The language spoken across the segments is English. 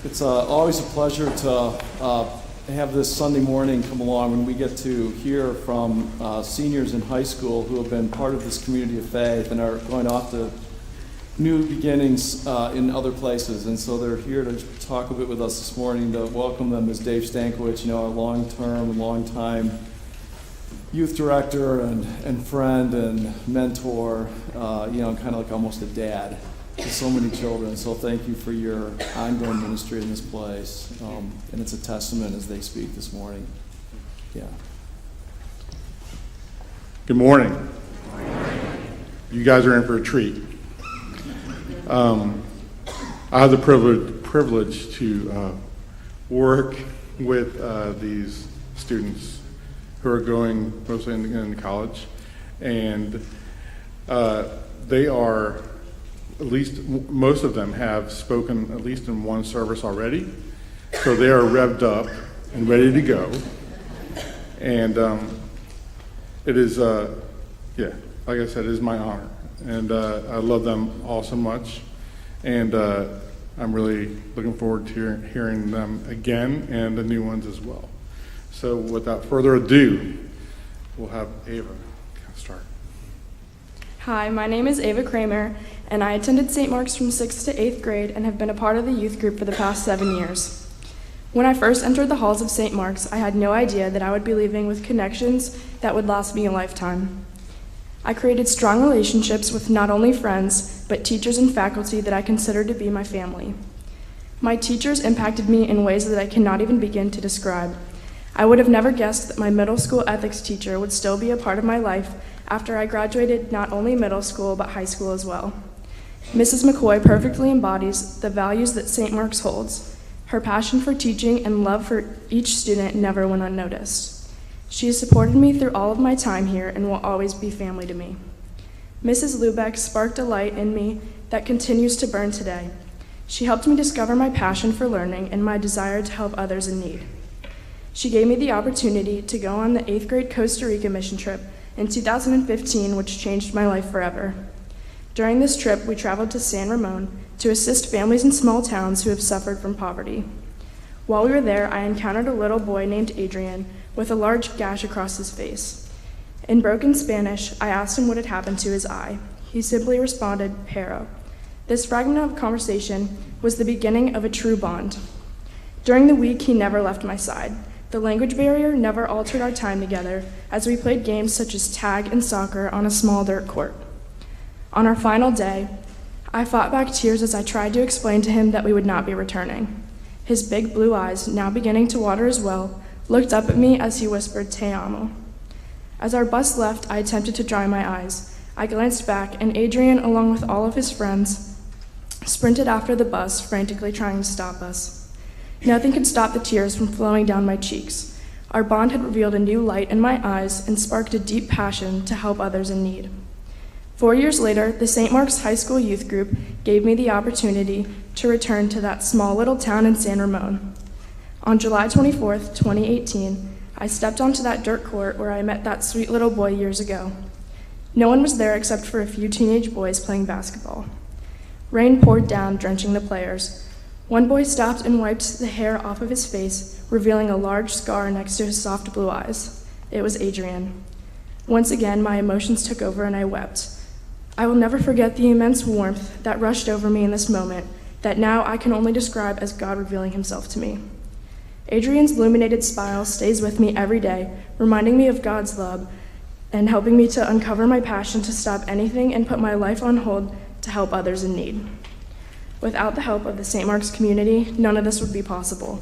It's always a pleasure to have this Sunday morning come along when we get to hear from seniors in high school who have been part of this community of faith and are going off to new beginnings in other places. And so they're here to talk a bit with us this morning. To welcome them is Dave Stankiewicz, our long-time youth director and friend and mentor, kind of like almost a dad to so many children. So thank you for your ongoing ministry in this place. And it's a testament as they speak this morning. Yeah. Good morning. You guys are in for a treat. I have the privilege to work with these students who are going mostly into college, and they are, at least most of them have spoken at least in one service already, so they are revved up and ready to go. And it is, like I said, it is my honor, and I love them all so much, and I'm really looking forward to hearing them again and the new ones as well. So without further ado, we'll have Ava start. Hi, my name is Ava Kramer, and I attended St. Mark's from 6th to 8th grade and have been a part of the youth group for the past 7 years. When I first entered the halls of St. Mark's, I had no idea that I would be leaving with connections that would last me a lifetime. I created strong relationships with not only friends, but teachers and faculty that I consider to be my family. My teachers impacted me in ways that I cannot even begin to describe. I would have never guessed that my middle school ethics teacher would still be a part of my life after I graduated not only middle school, but high school as well. Mrs. McCoy perfectly embodies the values that St. Mark's holds. Her passion for teaching and love for each student never went unnoticed. She has supported me through all of my time here and will always be family to me. Mrs. Lubeck sparked a light in me that continues to burn today. She helped me discover my passion for learning and my desire to help others in need. She gave me the opportunity to go on the 8th grade Costa Rica mission trip in 2015, which changed my life forever. During this trip, we traveled to San Ramon to assist families in small towns who have suffered from poverty. While we were there, I encountered a little boy named Adrian with a large gash across his face. In broken Spanish, I asked him what had happened to his eye. He simply responded, "Pero." This fragment of conversation was the beginning of a true bond. During the week, he never left my side. The language barrier never altered our time together as we played games such as tag and soccer on a small dirt court. On our final day, I fought back tears as I tried to explain to him that we would not be returning. His big blue eyes, now beginning to water as well, looked up at me as he whispered, "Te amo." As our bus left, I attempted to dry my eyes. I glanced back, and Adrian, along with all of his friends, sprinted after the bus, frantically trying to stop us. Nothing could stop the tears from flowing down my cheeks. Our bond had revealed a new light in my eyes and sparked a deep passion to help others in need. 4 years later, the St. Mark's High School Youth Group gave me the opportunity to return to that small little town in San Ramon. On July 24th, 2018, I stepped onto that dirt court where I met that sweet little boy years ago. No one was there except for a few teenage boys playing basketball. Rain poured down, drenching the players. One boy stopped and wiped the hair off of his face, revealing a large scar next to his soft blue eyes. It was Adrian. Once again, my emotions took over and I wept. I will never forget the immense warmth that rushed over me in this moment that now I can only describe as God revealing himself to me. Adrian's illuminated smile stays with me every day, reminding me of God's love and helping me to uncover my passion to stop anything and put my life on hold to help others in need. Without the help of the St. Mark's community, none of this would be possible.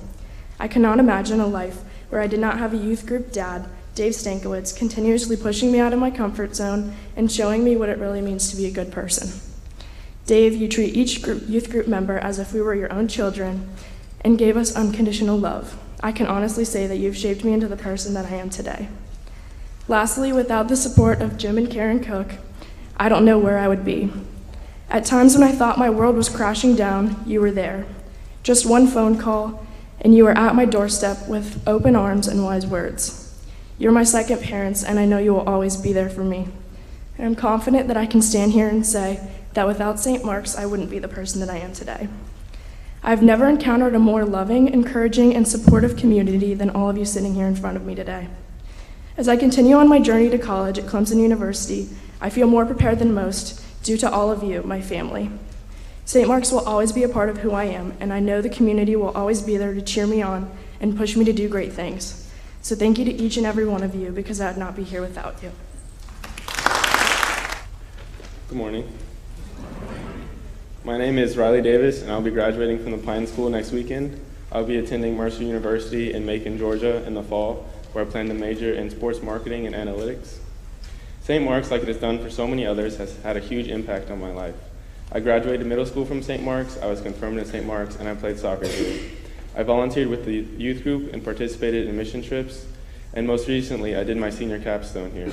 I cannot imagine a life where I did not have a youth group dad, Dave Stankiewicz, continuously pushing me out of my comfort zone and showing me what it really means to be a good person. Dave, you treat each youth group member as if we were your own children and gave us unconditional love. I can honestly say that you've shaped me into the person that I am today. Lastly, without the support of Jim and Karen Cook, I don't know where I would be. At times when I thought my world was crashing down, you were there. Just one phone call, and you were at my doorstep with open arms and wise words. You're my second parents, and I know you will always be there for me. And I'm confident that I can stand here and say that without St. Mark's, I wouldn't be the person that I am today. I've never encountered a more loving, encouraging, and supportive community than all of you sitting here in front of me today. As I continue on my journey to college at Clemson University, I feel more prepared than most due to all of you, my family. St. Mark's will always be a part of who I am, and I know the community will always be there to cheer me on and push me to do great things. So thank you to each and every one of you, because I would not be here without you. Good morning. My name is Riley Davis, and I'll be graduating from the Pine School next weekend. I'll be attending Mercer University in Macon, Georgia in the fall, where I plan to major in sports marketing and analytics. St. Mark's, like it has done for so many others, has had a huge impact on my life. I graduated middle school from St. Mark's, I was confirmed at St. Mark's, and I played soccer here. I volunteered with the youth group and participated in mission trips, and most recently, I did my senior capstone here.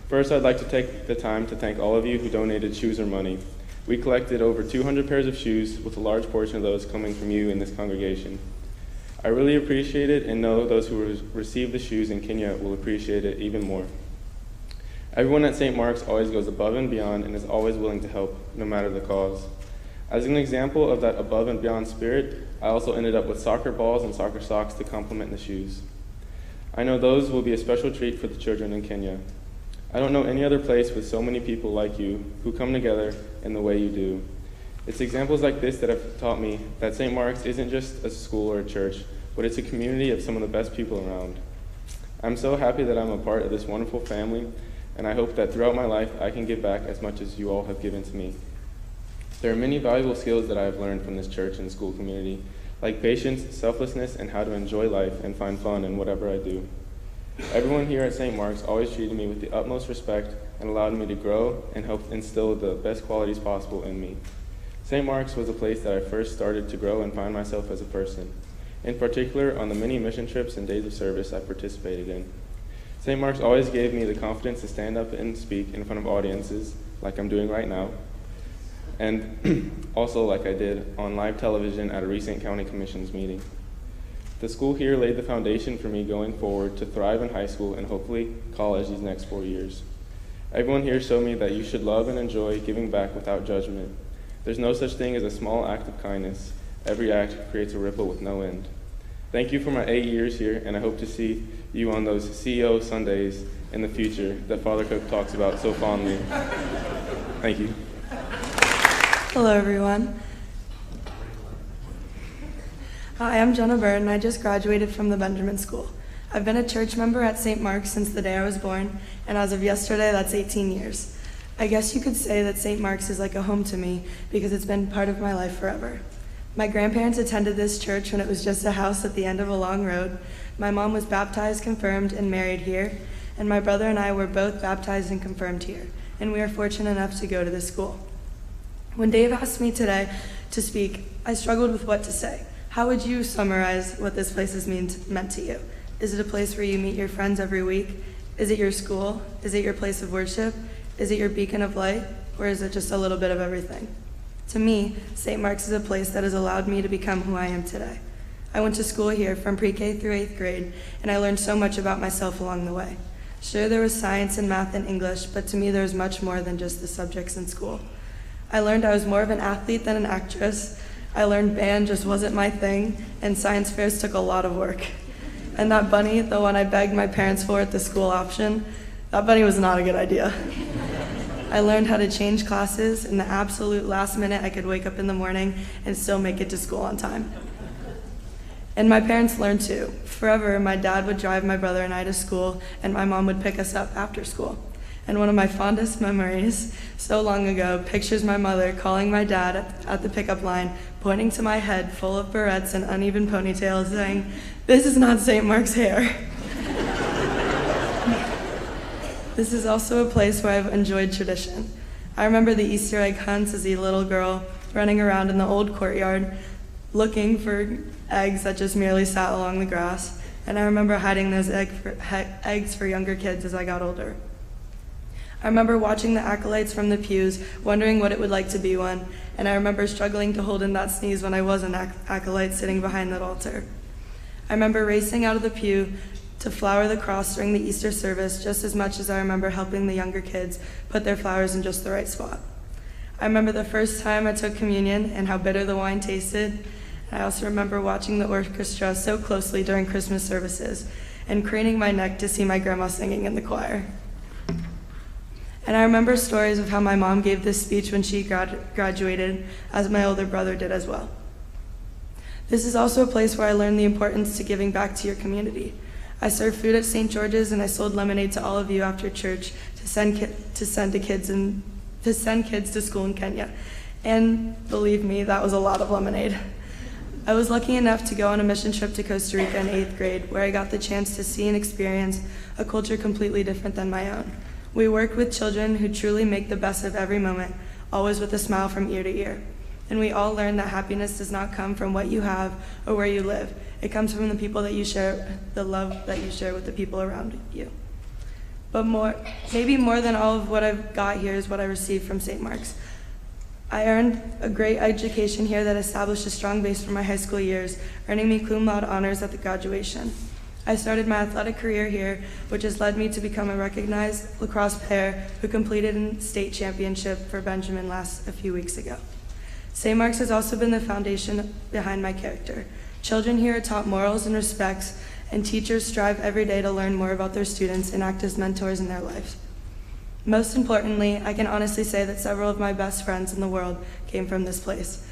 First, I'd like to take the time to thank all of you who donated shoes or money. We collected over 200 pairs of shoes, with a large portion of those coming from you in this congregation. I really appreciate it, and know those who receive the shoes in Kenya will appreciate it even more. Everyone at St. Mark's always goes above and beyond and is always willing to help, no matter the cause. As an example of that above and beyond spirit, I also ended up with soccer balls and soccer socks to complement the shoes. I know those will be a special treat for the children in Kenya. I don't know any other place with so many people like you who come together in the way you do. It's examples like this that have taught me that St. Mark's isn't just a school or a church, but it's a community of some of the best people around. I'm so happy that I'm a part of this wonderful family, and I hope that throughout my life I can give back as much as you all have given to me. There are many valuable skills that I have learned from this church and school community, like patience, selflessness, and how to enjoy life and find fun in whatever I do. Everyone here at St. Mark's always treated me with the utmost respect and allowed me to grow and helped instill the best qualities possible in me. St. Mark's was a place that I first started to grow and find myself as a person, in particular on the many mission trips and days of service I participated in. St. Mark's always gave me the confidence to stand up and speak in front of audiences, like I'm doing right now, and also like I did on live television at a recent county commissions meeting. The school here laid the foundation for me going forward to thrive in high school and hopefully college these next 4 years. Everyone here showed me that you should love and enjoy giving back without judgment. There's no such thing as a small act of kindness. Every act creates a ripple with no end. Thank you for my 8 years here, and I hope to see you on those CEO Sundays in the future that Father Cook talks about so fondly. Thank you. Hello, everyone. Hi, I'm Jenna Bird, and I just graduated from the Benjamin School. I've been a church member at St. Mark's since the day I was born, and as of yesterday, that's 18 years. I guess you could say that St. Mark's is like a home to me because it's been part of my life forever. My grandparents attended this church when it was just a house at the end of a long road. My mom was baptized, confirmed, and married here, and my brother and I were both baptized and confirmed here, and we are fortunate enough to go to this school. When Dave asked me today to speak, I struggled with what to say. How would you summarize what this place has meant to you? Is it a place where you meet your friends every week? Is it your school? Is it your place of worship? Is it your beacon of light? Or is it just a little bit of everything? To me, St. Mark's is a place that has allowed me to become who I am today. I went to school here from pre-K through 8th grade, and I learned so much about myself along the way. Sure, there was science and math and English, but to me there was much more than just the subjects in school. I learned I was more of an athlete than an actress. I learned band just wasn't my thing, and science fairs took a lot of work. And that bunny, the one I begged my parents for at the school option, that bunny was not a good idea. I learned how to change classes. In the absolute last minute, I could wake up in the morning and still make it to school on time. And my parents learned too. Forever, my dad would drive my brother and I to school, and my mom would pick us up after school. And one of my fondest memories, so long ago, pictures my mother calling my dad at the pickup line, pointing to my head full of barrettes and uneven ponytails, saying, "This is not St. Mark's hair." This is also a place where I've enjoyed tradition. I remember the Easter egg hunts as a little girl, running around in the old courtyard, looking for eggs that just merely sat along the grass, and I remember hiding those eggs for younger kids as I got older. I remember watching the acolytes from the pews, wondering what it would like to be one, and I remember struggling to hold in that sneeze when I was an acolyte sitting behind that altar. I remember racing out of the pew to flower the cross during the Easter service just as much as I remember helping the younger kids put their flowers in just the right spot. I remember the first time I took communion and how bitter the wine tasted, I also remember watching the orchestra so closely during Christmas services and craning my neck to see my grandma singing in the choir. And I remember stories of how my mom gave this speech when she graduated, as my older brother did as well. This is also a place where I learned the importance to giving back to your community. I served food at St. George's, and I sold lemonade to all of you after church to send kids to school in Kenya. And believe me, that was a lot of lemonade. I was lucky enough to go on a mission trip to Costa Rica in 8th grade, where I got the chance to see and experience a culture completely different than my own. We worked with children who truly make the best of every moment, always with a smile from ear to ear. And we all learned that happiness does not come from what you have or where you live. It comes from the people that you share, the love that you share with the people around you. But maybe more than all of what I've got here is what I received from St. Mark's. I earned a great education here that established a strong base for my high school years, earning me cum laude honors at the graduation. I started my athletic career here, which has led me to become a recognized lacrosse player who completed a state championship for Benjamin a few weeks ago. St. Mark's has also been the foundation behind my character. Children here are taught morals and respects, and teachers strive every day to learn more about their students and act as mentors in their lives. Most importantly, I can honestly say that several of my best friends in the world came from this place.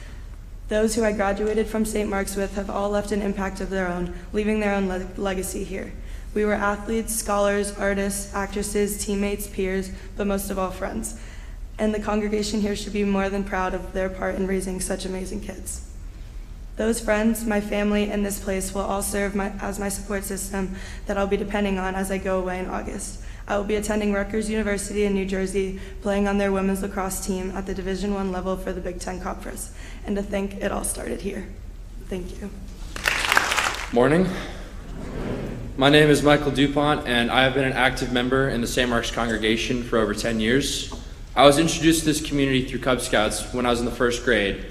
Those who I graduated from St. Mark's with have all left an impact of their own, leaving their own legacy here. We were athletes, scholars, artists, actresses, teammates, peers, but most of all friends. And the congregation here should be more than proud of their part in raising such amazing kids. Those friends, my family, and this place will all serve as my support system that I'll be depending on as I go away in August. I will be attending Rutgers University in New Jersey, playing on their women's lacrosse team at the Division I level for the Big Ten Conference. And to think it all started here. Thank you. Morning. My name is Michael DuPont, and I have been an active member in the St. Mark's congregation for over 10 years. I was introduced to this community through Cub Scouts when I was in the first grade,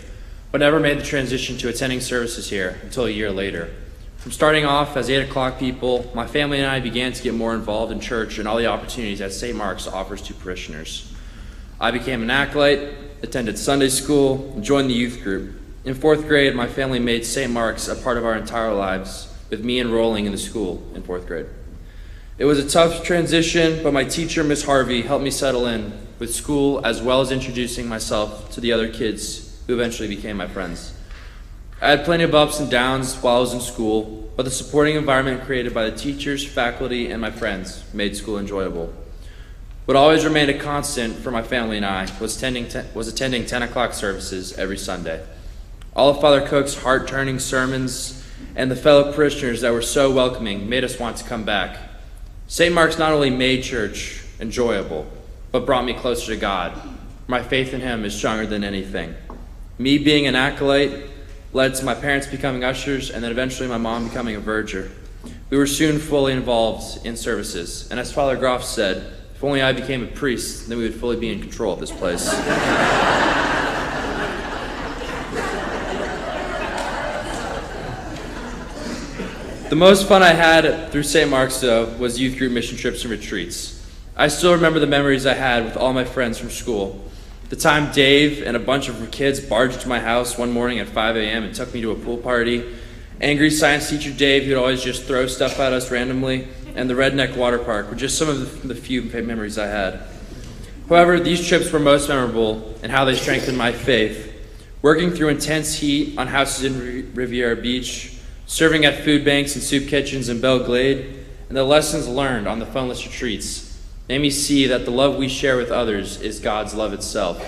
but never made the transition to attending services here until a year later. From starting off as 8 o'clock people, my family and I began to get more involved in church and all the opportunities that St. Mark's offers to parishioners. I became an acolyte, attended Sunday school, and joined the youth group. In 4th grade, my family made St. Mark's a part of our entire lives, with me enrolling in the school in 4th grade. It was a tough transition, but my teacher, Miss Harvey, helped me settle in with school as well as introducing myself to the other kids who eventually became my friends. I had plenty of ups and downs while I was in school, but the supporting environment created by the teachers, faculty, and my friends made school enjoyable. What always remained a constant for my family and I was attending 10 o'clock services every Sunday. All of Father Cook's heart-turning sermons and the fellow parishioners that were so welcoming made us want to come back. St. Mark's not only made church enjoyable, but brought me closer to God. My faith in Him is stronger than anything. Me being an acolyte led to my parents becoming ushers, and then eventually my mom becoming a verger. We were soon fully involved in services, and as Father Groff said, if only I became a priest, then we would fully be in control of this place. The most fun I had through St. Mark's, though, was youth group mission trips and retreats. I still remember the memories I had with all my friends from school. The time Dave and a bunch of kids barged into my house one morning at 5 a.m. and took me to a pool party, angry science teacher Dave who would always just throw stuff at us randomly, and the redneck water park were just some of the few memories I had. However, these trips were most memorable in how they strengthened my faith. Working through intense heat on houses in Riviera Beach, serving at food banks and soup kitchens in Belle Glade, and the lessons learned on the funless retreats made me see that the love we share with others is God's love itself.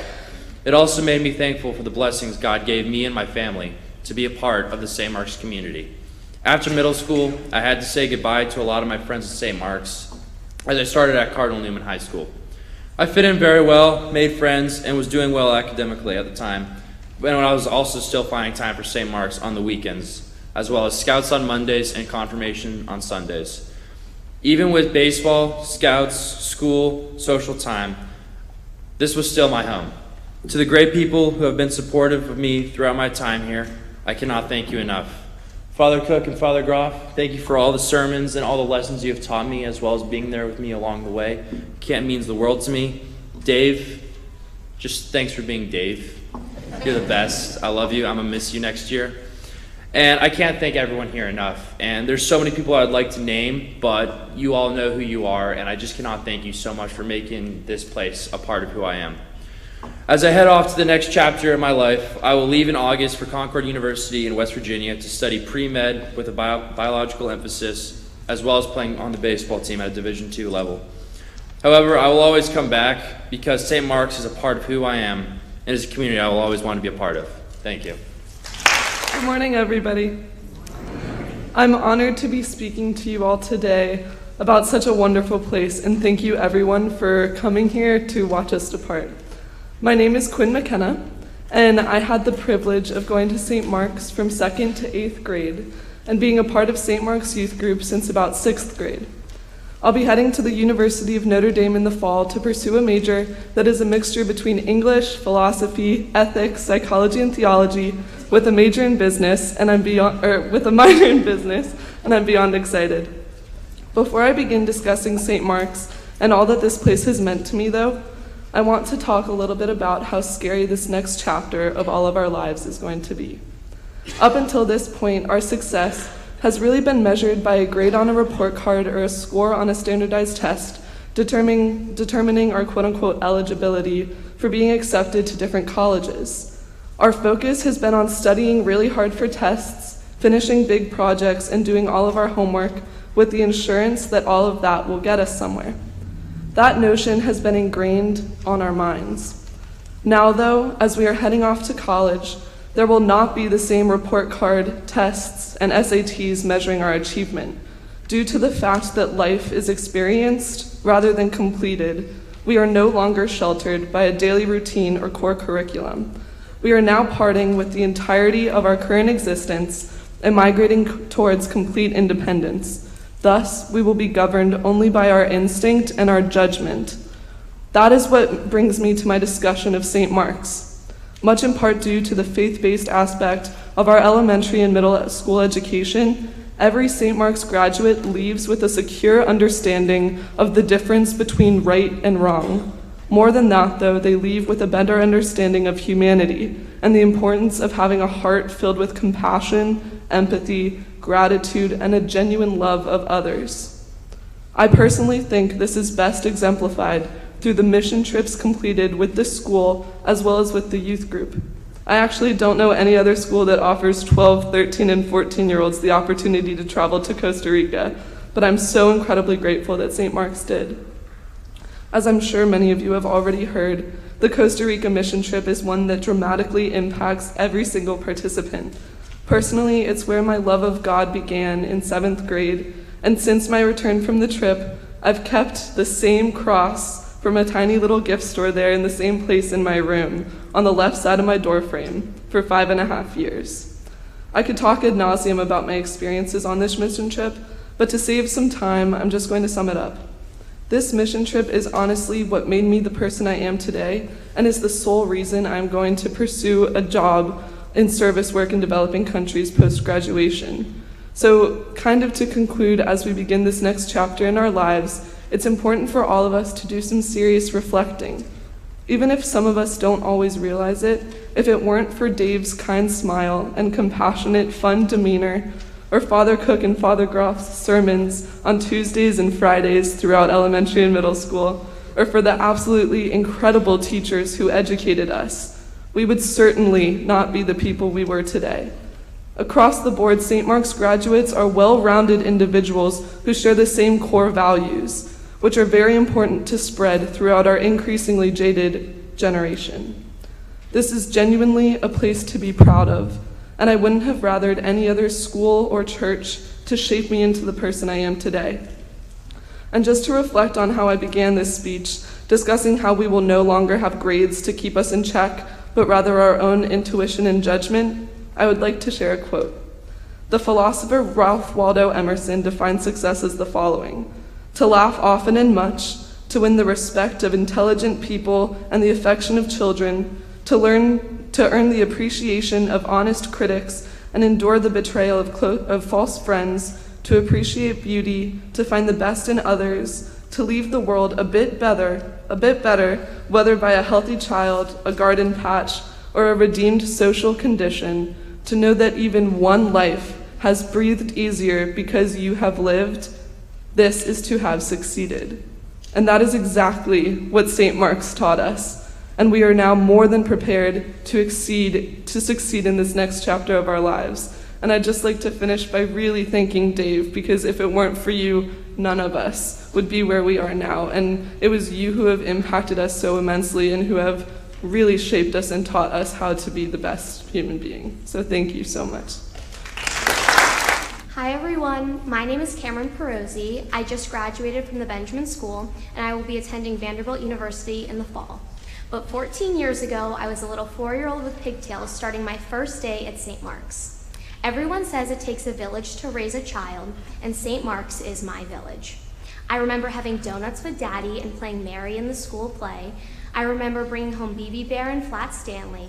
It also made me thankful for the blessings God gave me and my family to be a part of the St. Mark's community. After middle school, I had to say goodbye to a lot of my friends at St. Mark's as I started at Cardinal Newman High School. I fit in very well, made friends, and was doing well academically at the time, when I was also still finding time for St. Mark's on the weekends, as well as Scouts on Mondays and Confirmation on Sundays. Even with baseball, Scouts, school, social time, this was still my home. To the great people who have been supportive of me throughout my time here, I cannot thank you enough. Father Cook and Father Groff, thank you for all the sermons and all the lessons you have taught me, as well as being there with me along the way. It means the world to me. Dave, just thanks for being Dave. You're the best. I love you. I'm going to miss you next year. And I can't thank everyone here enough. And there's so many people I'd like to name, but you all know who you are, and I just cannot thank you so much for making this place a part of who I am. As I head off to the next chapter in my life, I will leave in August for Concord University in West Virginia to study pre-med with a biological emphasis, as well as playing on the baseball team at a Division II level. However, I will always come back because St. Mark's is a part of who I am, and is a community I will always want to be a part of. Thank you. Good morning, everybody. I'm honored to be speaking to you all today about such a wonderful place, and thank you everyone for coming here to watch us depart. My name is Quinn McKenna, and I had the privilege of going to St. Mark's from 2nd to 8th grade and being a part of St. Mark's youth group since about 6th grade. I'll be heading to the University of Notre Dame in the fall to pursue a major that is a mixture between English, philosophy, ethics, psychology, and theology, with a major in business, and with a minor in business, and I'm beyond excited. Before I begin discussing St. Mark's and all that this place has meant to me, though, I want to talk a little bit about how scary this next chapter of all of our lives is going to be. Up until this point, our success has really been measured by a grade on a report card or a score on a standardized test, determining our quote-unquote eligibility for being accepted to different colleges. Our focus has been on studying really hard for tests, finishing big projects, and doing all of our homework with the assurance that all of that will get us somewhere. That notion has been ingrained on our minds. Now, though, as we are heading off to college, there will not be the same report card, tests, and SATs measuring our achievement. Due to the fact that life is experienced rather than completed, we are no longer sheltered by a daily routine or core curriculum. We are now parting with the entirety of our current existence and migrating towards complete independence. Thus, we will be governed only by our instinct and our judgment. That is what brings me to my discussion of St. Mark's. Much in part due to the faith-based aspect of our elementary and middle school education, every St. Mark's graduate leaves with a secure understanding of the difference between right and wrong. More than that, though, they leave with a better understanding of humanity and the importance of having a heart filled with compassion, empathy, gratitude, and a genuine love of others. I personally think this is best exemplified through the mission trips completed with this school as well as with the youth group. I actually don't know any other school that offers 12, 13, and 14-year-olds the opportunity to travel to Costa Rica, but I'm so incredibly grateful that St. Mark's did. As I'm sure many of you have already heard, the Costa Rica mission trip is one that dramatically impacts every single participant. Personally, it's where my love of God began in 7th grade, and since my return from the trip, I've kept the same cross from a tiny little gift store there in the same place in my room, on the left side of my doorframe, for 5.5 years. I could talk ad nauseum about my experiences on this mission trip, but to save some time, I'm just going to sum it up. This mission trip is honestly what made me the person I am today, and is the sole reason I'm going to pursue a job in service work in developing countries post-graduation. So, kind of to conclude, as we begin this next chapter in our lives, it's important for all of us to do some serious reflecting. Even if some of us don't always realize it, if it weren't for Dave's kind smile and compassionate, fun demeanor, or Father Cook and Father Groff's sermons on Tuesdays and Fridays throughout elementary and middle school, or for the absolutely incredible teachers who educated us, we would certainly not be the people we were today. Across the board, St. Mark's graduates are well-rounded individuals who share the same core values, which are very important to spread throughout our increasingly jaded generation. This is genuinely a place to be proud of, and I wouldn't have rathered any other school or church to shape me into the person I am today. And just to reflect on how I began this speech, discussing how we will no longer have grades to keep us in check, but rather our own intuition and judgment, I would like to share a quote. The philosopher Ralph Waldo Emerson defined success as the following: to laugh often and much, to win the respect of intelligent people and the affection of children, to earn the appreciation of honest critics and endure the betrayal of false friends, to appreciate beauty, to find the best in others, to leave the world a bit better, whether by a healthy child, a garden patch, or a redeemed social condition, to know that even one life has breathed easier because you have lived, this is to have succeeded. And that is exactly what St. Mark's taught us. And we are now more than prepared to succeed in this next chapter of our lives. And I'd just like to finish by really thanking Dave, because if it weren't for you, none of us would be where we are now. And it was you who have impacted us so immensely and who have really shaped us and taught us how to be the best human being. So thank you so much. Hi everyone, my name is Cameron Perozzi. I just graduated from the Benjamin School and I will be attending Vanderbilt University in the fall. But 14 years ago, I was a little 4-year-old with pigtails starting my first day at St. Mark's. Everyone says it takes a village to raise a child, and St. Mark's is my village. I remember having donuts with Daddy and playing Mary in the school play. I remember bringing home BB Bear and Flat Stanley.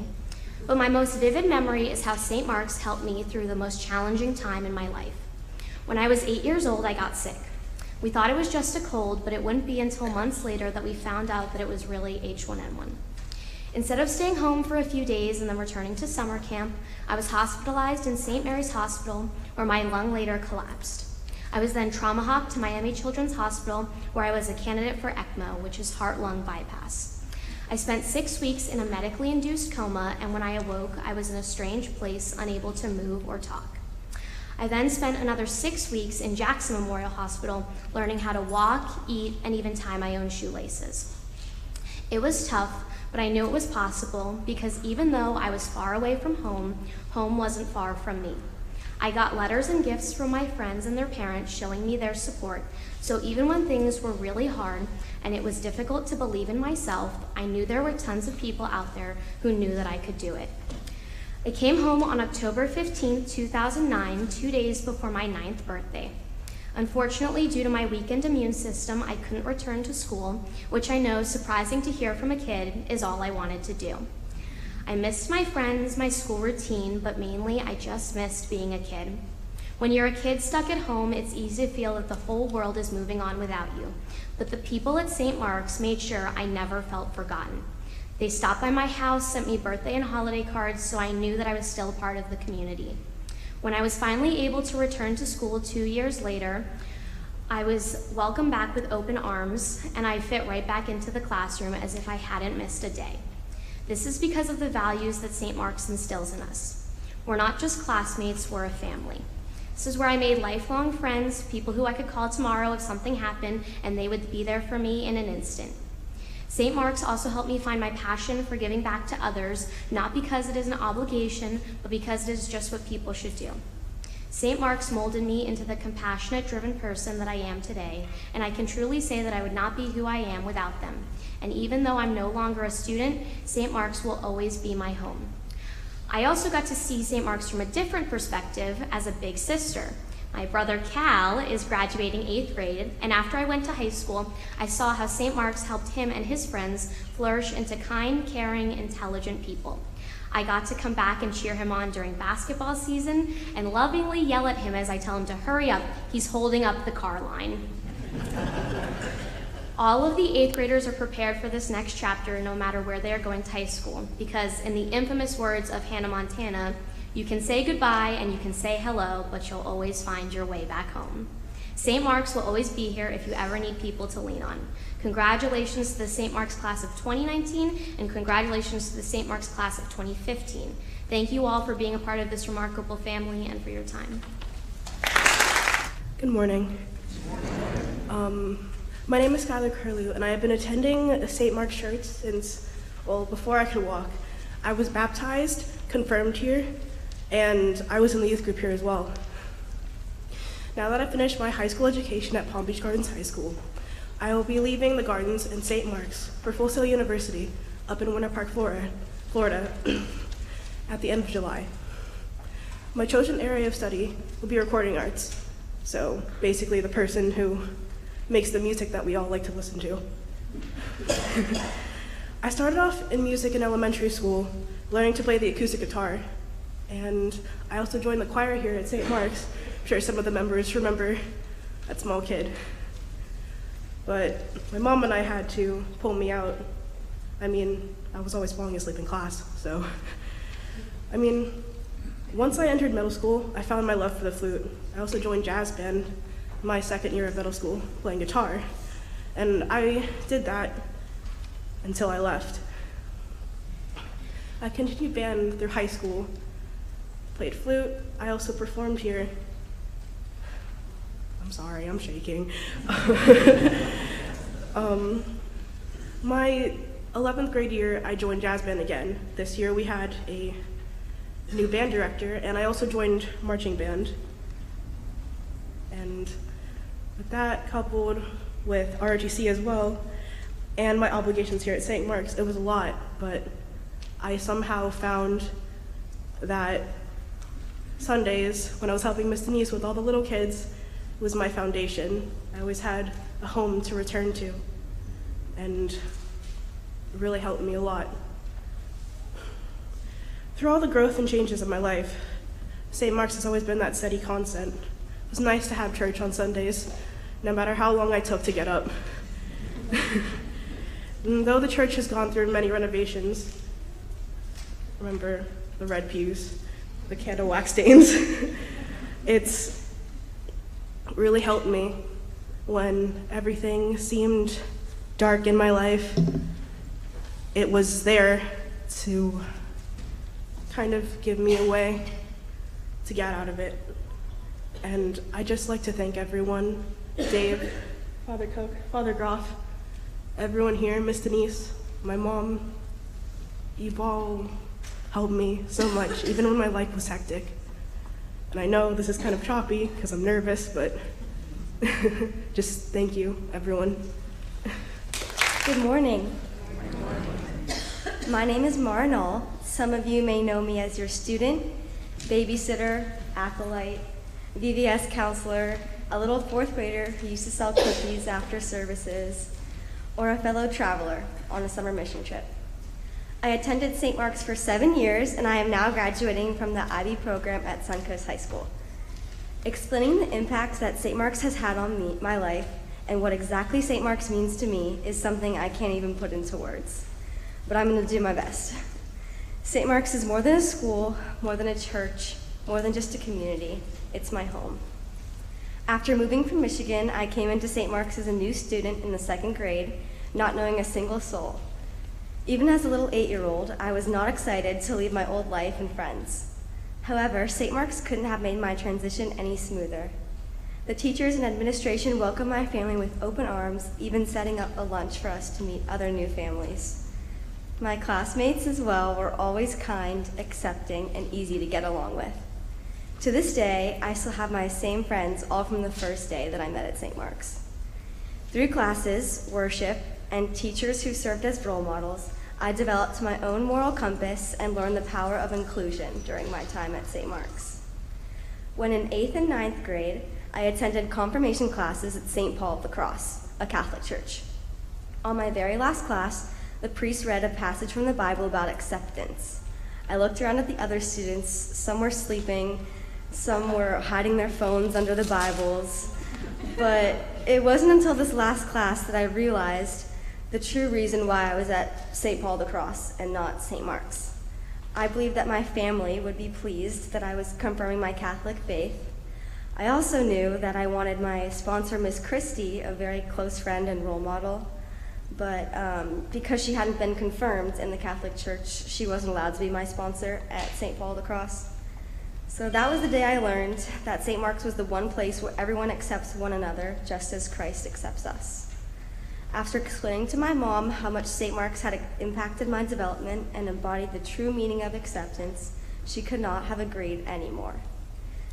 But my most vivid memory is how St. Mark's helped me through the most challenging time in my life. When I was 8 years old, I got sick. We thought it was just a cold, but it wouldn't be until months later that we found out that it was really H1N1. Instead of staying home for a few days and then returning to summer camp, I was hospitalized in St. Mary's Hospital, where my lung later collapsed. I was then trauma-hopped to Miami Children's Hospital, where I was a candidate for ECMO, which is heart-lung bypass. I spent 6 weeks in a medically induced coma, and when I awoke, I was in a strange place, unable to move or talk. I then spent another 6 weeks in Jackson Memorial Hospital learning how to walk, eat, and even tie my own shoelaces. It was tough, but I knew it was possible because even though I was far away from home, home wasn't far from me. I got letters and gifts from my friends and their parents showing me their support, so even when things were really hard and it was difficult to believe in myself, I knew there were tons of people out there who knew that I could do it. I came home on October 15, 2009, 2 days before my 9th birthday. Unfortunately, due to my weakened immune system, I couldn't return to school, which I know, surprising to hear from a kid, is all I wanted to do. I missed my friends, my school routine, but mainly I just missed being a kid. When you're a kid stuck at home, it's easy to feel that the whole world is moving on without you. But the people at St. Mark's made sure I never felt forgotten. They stopped by my house, sent me birthday and holiday cards, so I knew that I was still part of the community. When I was finally able to return to school 2 years later, I was welcomed back with open arms, and I fit right back into the classroom as if I hadn't missed a day. This is because of the values that St. Mark's instills in us. We're not just classmates, we're a family. This is where I made lifelong friends, people who I could call tomorrow if something happened, and they would be there for me in an instant. St. Mark's also helped me find my passion for giving back to others, not because it is an obligation, but because it is just what people should do. St. Mark's molded me into the compassionate, driven person that I am today, and I can truly say that I would not be who I am without them. And even though I'm no longer a student, St. Mark's will always be my home. I also got to see St. Mark's from a different perspective as a big sister. My brother Cal is graduating 8th grade, and after I went to high school, I saw how St. Mark's helped him and his friends flourish into kind, caring, intelligent people. I got to come back and cheer him on during basketball season and lovingly yell at him as I tell him to hurry up, he's holding up the car line. All of the 8th graders are prepared for this next chapter no matter where they are going to high school, because in the infamous words of Hannah Montana, you can say goodbye and you can say hello, but you'll always find your way back home. St. Mark's will always be here if you ever need people to lean on. Congratulations to the St. Mark's class of 2019, and congratulations to the St. Mark's class of 2015. Thank you all for being a part of this remarkable family and for your time. Good morning. My name is Skylar Curlew, and I have been attending St. Mark's Church since, well, before I could walk. I was baptized, confirmed here, and I was in the youth group here as well. Now that I finished my high school education at Palm Beach Gardens High School, I will be leaving the Gardens and St. Mark's for Full Sail University up in Winter Park, Florida, at the end of July. My chosen area of study will be recording arts, so basically the person who makes the music that we all like to listen to. I started off in music in elementary school, learning to play the acoustic guitar, and I also joined the choir here at St. Mark's. I'm sure some of the members remember that small kid. But my mom and I had to pull me out. I was always falling asleep in class, so. Once I entered middle school, I found my love for the flute. I also joined jazz band my second year of middle school, playing guitar. And I did that until I left. I continued band through high school, played flute. I also performed here. I'm sorry, I'm shaking. My 11th grade year, I joined jazz band again. This year we had a new band director, and I also joined marching band. And with that, coupled with ROTC as well, and my obligations here at St. Mark's, it was a lot, but I somehow found that Sundays, when I was helping Miss Denise with all the little kids, was my foundation. I always had a home to return to, and it really helped me a lot. Through all the growth and changes of my life, St. Mark's has always been that steady constant. It was nice to have church on Sundays, no matter how long I took to get up. And though the church has gone through many renovations, remember the red pews, the candle wax stains, it's really helped me when everything seemed dark in my life. It was there to kind of give me a way to get out of it. And I just like to thank everyone, Dave, Father Cook, Father Groff, everyone here, Miss Denise, my mom. You've all helped me so much, even when my life was hectic. And I know this is kind of choppy because I'm nervous, but just thank you, everyone. Good morning. My name is Mara Knoll. Some of you may know me as your student, babysitter, acolyte, VVS counselor, a little fourth grader who used to sell cookies after services, or a fellow traveler on a summer mission trip. I attended St. Mark's for 7 years, and I am now graduating from the IB program at Suncoast High School. Explaining the impact that St. Mark's has had on my life and what exactly St. Mark's means to me is something I can't even put into words, but I'm going to do my best. St. Mark's is more than a school, more than a church, more than just a community. It's my home. After moving from Michigan, I came into St. Mark's as a new student in the 2nd grade, not knowing a single soul. Even as a little 8-year-old, I was not excited to leave my old life and friends. However, St. Mark's couldn't have made my transition any smoother. The teachers and administration welcomed my family with open arms, even setting up a lunch for us to meet other new families. My classmates as well were always kind, accepting, and easy to get along with. To this day, I still have my same friends, all from the first day that I met at St. Mark's. Through classes, worship, and teachers who served as role models, I developed my own moral compass and learned the power of inclusion during my time at St. Mark's. When in 8th and 9th grade, I attended confirmation classes at St. Paul of the Cross, a Catholic church. On my very last class, the priest read a passage from the Bible about acceptance. I looked around at the other students. Some were sleeping, some were hiding their phones under the Bibles, but it wasn't until this last class that I realized the true reason why I was at St. Paul the Cross and not St. Mark's. I believed that my family would be pleased that I was confirming my Catholic faith. I also knew that I wanted my sponsor, Miss Christie, a very close friend and role model, but because she hadn't been confirmed in the Catholic Church, she wasn't allowed to be my sponsor at St. Paul the Cross. So that was the day I learned that St. Mark's was the one place where everyone accepts one another just as Christ accepts us. After explaining to my mom how much St. Mark's had impacted my development and embodied the true meaning of acceptance, she could not have agreed anymore.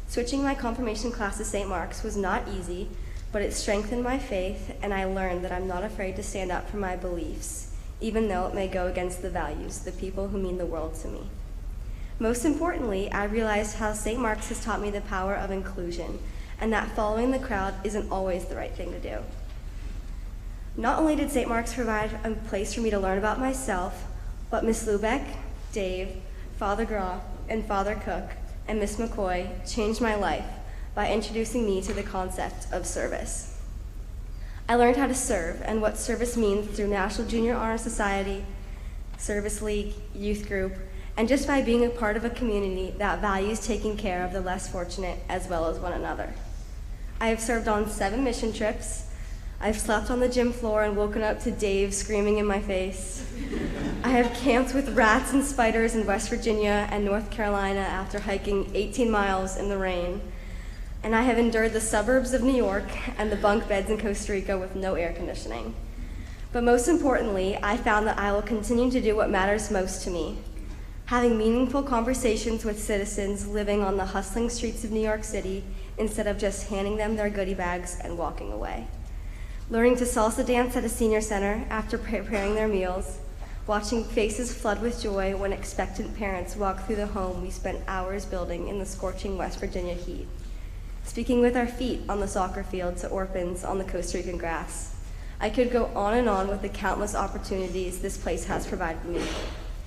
Switching my confirmation class to St. Mark's was not easy, but it strengthened my faith, and I learned that I'm not afraid to stand up for my beliefs, even though it may go against the values, the people who mean the world to me. Most importantly, I realized how St. Mark's has taught me the power of inclusion, and that following the crowd isn't always the right thing to do. Not only did St. Mark's provide a place for me to learn about myself, but Miss Lubeck, Dave, Father Groff, and Father Cook, and Miss McCoy changed my life by introducing me to the concept of service. I learned how to serve and what service means through National Junior Honor Society, Service League, Youth Group, and just by being a part of a community that values taking care of the less fortunate as well as one another. I have served on 7 mission trips. I've slept on the gym floor and woken up to Dave screaming in my face. I have camped with rats and spiders in West Virginia and North Carolina after hiking 18 miles in the rain. And I have endured the suburbs of New York and the bunk beds in Costa Rica with no air conditioning. But most importantly, I found that I will continue to do what matters most to me, having meaningful conversations with citizens living on the hustling streets of New York City instead of just handing them their goodie bags and walking away. Learning to salsa dance at a senior center after preparing their meals, watching faces flood with joy when expectant parents walk through the home we spent hours building in the scorching West Virginia heat, speaking with our feet on the soccer field to orphans on the Costa Rican grass. I could go on and on with the countless opportunities this place has provided me.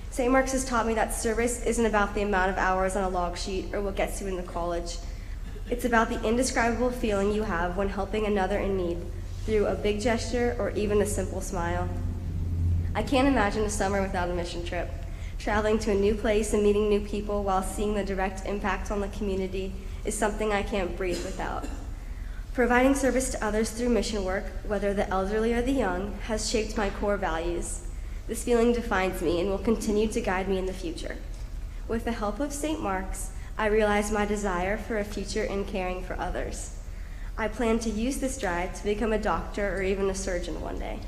St. Mark's has taught me that service isn't about the amount of hours on a log sheet or what gets you into college. It's about the indescribable feeling you have when helping another in need through a big gesture or even a simple smile. I can't imagine a summer without a mission trip. Traveling to a new place and meeting new people while seeing the direct impact on the community is something I can't breathe without. Providing service to others through mission work, whether the elderly or the young, has shaped my core values. This feeling defines me and will continue to guide me in the future. With the help of St. Mark's, I realize my desire for a future in caring for others. I plan to use this drive to become a doctor or even a surgeon one day.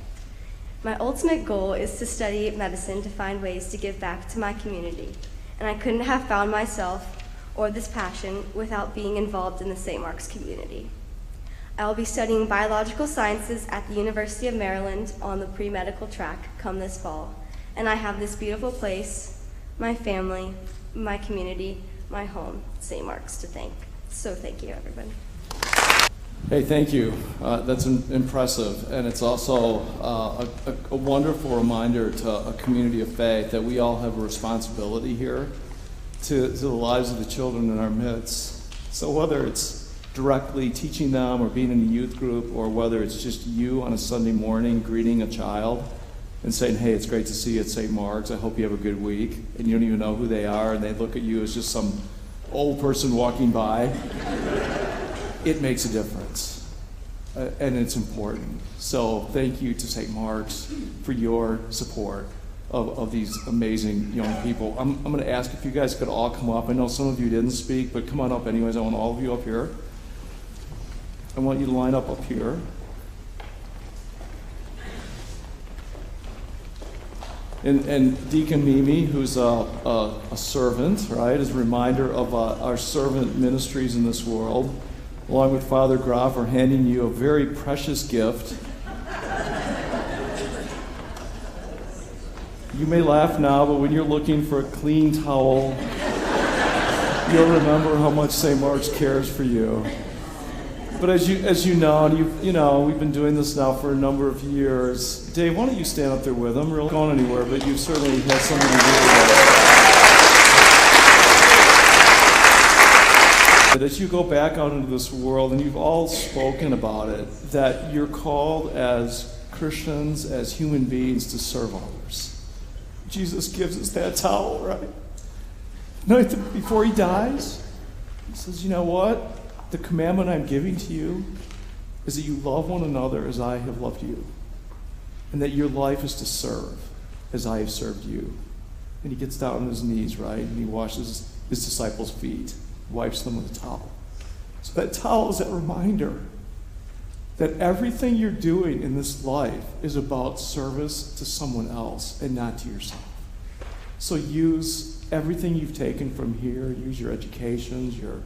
My ultimate goal is to study medicine to find ways to give back to my community, and I couldn't have found myself or this passion without being involved in the St. Mark's community. I will be studying biological sciences at the University of Maryland on the pre-medical track come this fall, and I have this beautiful place, my family, my community, my home, St. Mark's, to thank. So thank you, everybody. Hey, thank you. That's impressive, and it's also a wonderful reminder to a community of faith that we all have a responsibility here to the lives of the children in our midst. So whether it's directly teaching them or being in a youth group, or whether it's just you on a Sunday morning greeting a child and saying, hey, it's great to see you at St. Mark's, I hope you have a good week, and you don't even know who they are, and they look at you as just some old person walking by, it makes a difference, and it's important. So thank you to St. Mark's for your support of these amazing young people. I'm going to ask if you guys could all come up. I know some of you didn't speak, but come on up anyways. I want all of you up here. I want you to line up here. And Deacon Mimi, who's a servant, right, is a reminder of our servant ministries in this world, along with Father Graf, are handing you a very precious gift. You may laugh now, but when you're looking for a clean towel, you'll remember how much St. Mark's cares for you. But as you know, and we've been doing this now for a number of years. Dave, why don't you stand up there with them? We're not going anywhere, but you certainly had something to do with it. As you go back out into this world, and you've all spoken about it, that you're called as Christians, as human beings, to serve others. Jesus gives us that towel, right? Night before he dies, he says, you know what? The commandment I'm giving to you is that you love one another as I have loved you, and that your life is to serve as I have served you. And he gets down on his knees, right, and he washes his disciples' feet, wipes them with a towel. So that towel is that reminder that everything you're doing in this life is about service to someone else and not to yourself. So use everything you've taken from here, use your educations, your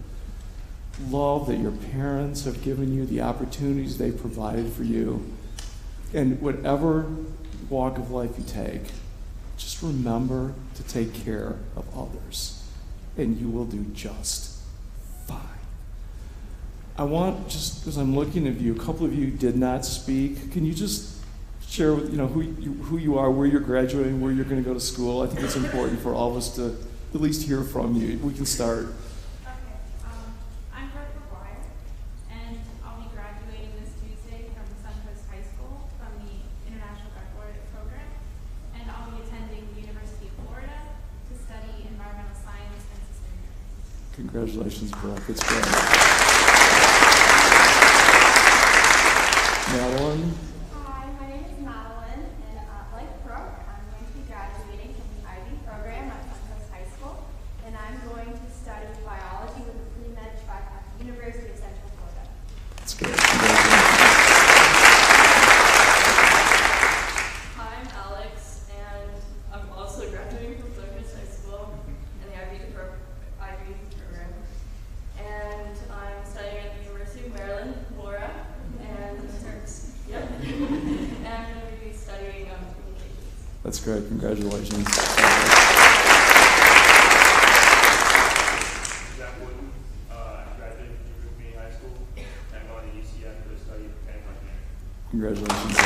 love that your parents have given you, the opportunities they've provided for you, and whatever walk of life you take, just remember to take care of others, and you will do just fine. I want, just as I'm looking at you, a couple of you did not speak. Can you just share with who you are, where you're graduating, where you're going to go to school? I think it's important for all of us to at least hear from you. We can start. Study Congratulations, Brooke. It's great. Madeline? Hi, my name is Madeline, and like Brooke, I'm going to be graduating from the IB program at Suncoast High School, and I'm going to study biology with a pre-med track at the University of Central Florida. That's great. Congratulations. Hi, I'm Alex, and I'm also graduating from Suncoast High School in the IB program, and I'm studying at the University of Maryland, Laura, and yep, and I'm going to be studying communications. That's great. Congratulations. Zach Wooden, I graduated from Newbrook Community High School, and I'm going to UCF to study mechanical engineering. Congratulations.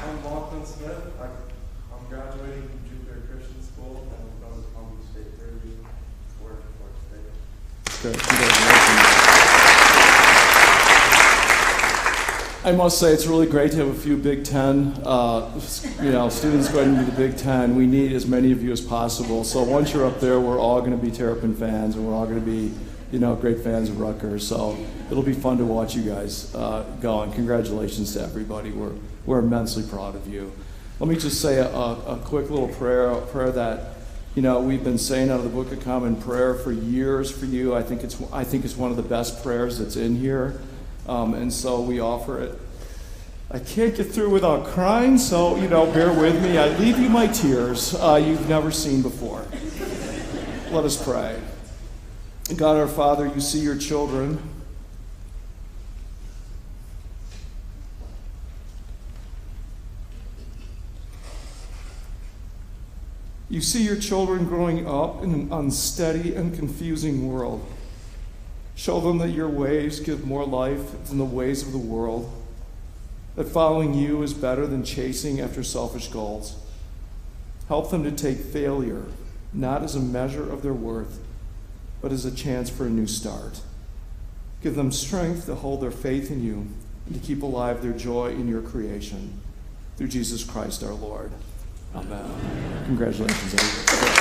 I'm Lachlan Smith. I'm graduating from Jupiter Christian School and I'm going to Palm Beach State Fairview for Florida State. That's great. Congratulations. I must say it's really great to have a few Big Ten, students going into the Big Ten. We need as many of you as possible. So once you're up there, we're all going to be Terrapin fans, and we're all going to be, great fans of Rutgers. So it'll be fun to watch you guys go. And congratulations to everybody. We're immensely proud of you. Let me just say a quick little prayer that we've been saying out of the Book of Common Prayer for years for you. I think it's one of the best prayers that's in here. And so we offer it. I can't get through without crying, so, bear with me. I leave you my tears you've never seen before. Let us pray. God our Father, you see your children. You see your children growing up in an unsteady and confusing world. Show them that your ways give more life than the ways of the world, that following you is better than chasing after selfish goals. Help them to take failure not as a measure of their worth, but as a chance for a new start. Give them strength to hold their faith in you and to keep alive their joy in your creation. Through Jesus Christ our Lord. Amen. Congratulations, everybody.